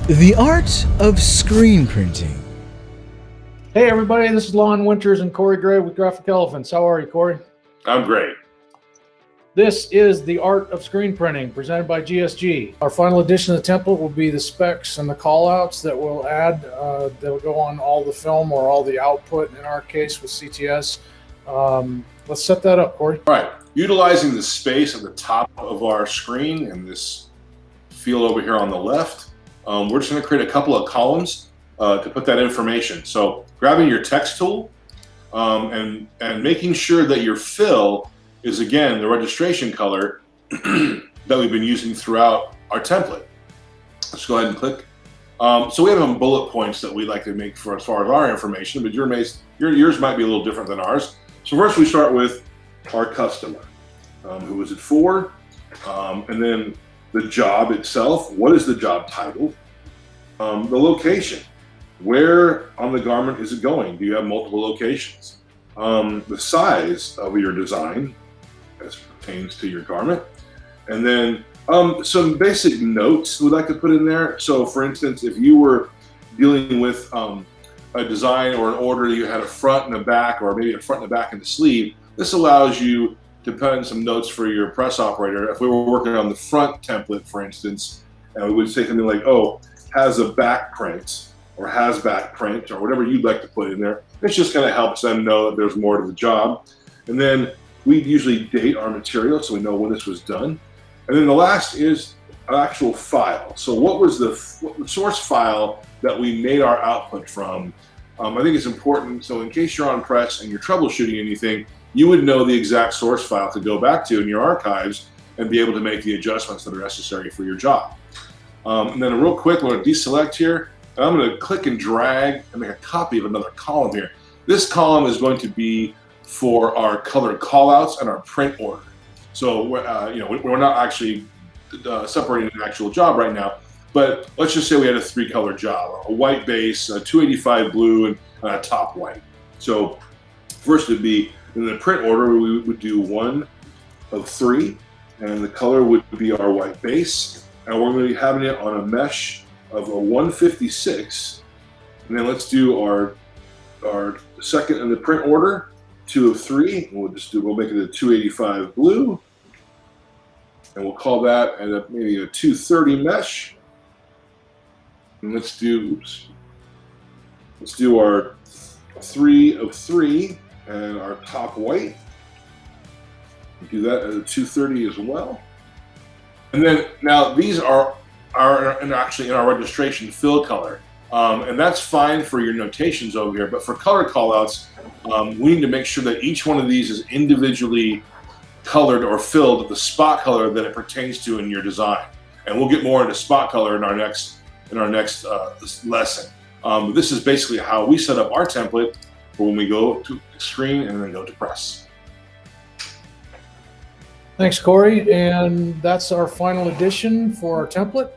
The art of screen printing. Hey everybody, this is Lon and Cory Gray with Graphic Elephants. How are you, Cory? I'm great. This is the art of screen printing presented by GSG. Our final edition of the template will be the specs and the callouts that we'll add that will go on all the film or all the output, in our case with CTS. Let's set that up, Cory. All right, utilizing the space at the top of our screen and this field over here on the left, we're just going to create a couple of columns to put that information. So grabbing your text tool and making sure that your fill is, again, the registration color that we've been using throughout our template. Let's go ahead and click. So we have some bullet points that we like to make for as far as our information, but yours might be a little different than ours. So first we start with our customer. Who is it for? And then the job itself. What is the job title? The location. Where on the garment is it going? Do you have multiple locations? The size of your design as pertains to your garment. And then some basic notes we'd like to put in there. So for instance, if you were dealing with a design or an order, you had a front and a back, or maybe a front and a back and a sleeve, this allows you to put in some notes for your press operator. If we were working on the front template, for instance, and we would say something like, oh, has a back print, or has back print, or whatever you'd like to put in there. It's just going to help them know that there's more to the job. And then we usually date our material so we know when this was done. And then the last is an actual file. So what was the source file that we made our output from? I think it's important, so in case you're on press and you're troubleshooting anything, you would know the exact source file to go back to in your archives and be able to make the adjustments that are necessary for your job. And then real quick, we're going to deselect here. And I'm going to click and drag and make a copy of another column here. This column is going to be for our colored callouts and our print order. So we're not actually separating an actual job right now, but let's just say we had a 3-color job: a white base, a 285 blue, and a top white. So first would be in the print order, we would do 1 of 3, and the color would be our white base, and we're going to be having it on a mesh of a 156. And then let's do our second in the print order, 2 of 3. And we'll make it a 285 blue, and we'll call that maybe a 230 mesh. And let's do our 3 of 3 and our top white. We'll do that as a 230 as well. And then now these are actually in our registration fill color. And that's fine for your notations over here, but for color callouts, we need to make sure that each one of these is individually colored or filled with the spot color that it pertains to in your design. And we'll get more into spot color in our next lesson. This is basically how we set up our template for when we go to screen and then go to press. Thanks, Cory. And that's our final edition for our template.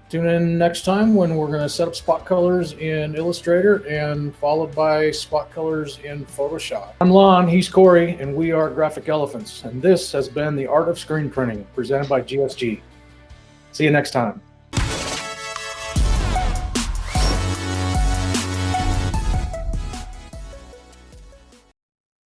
Tune in next time when we're going to set up spot colors in Illustrator and followed by spot colors in Photoshop. I'm Lon, he's Cory, and we are Graphic Elephants. And this has been the art of screen printing presented by GSG. See you next time.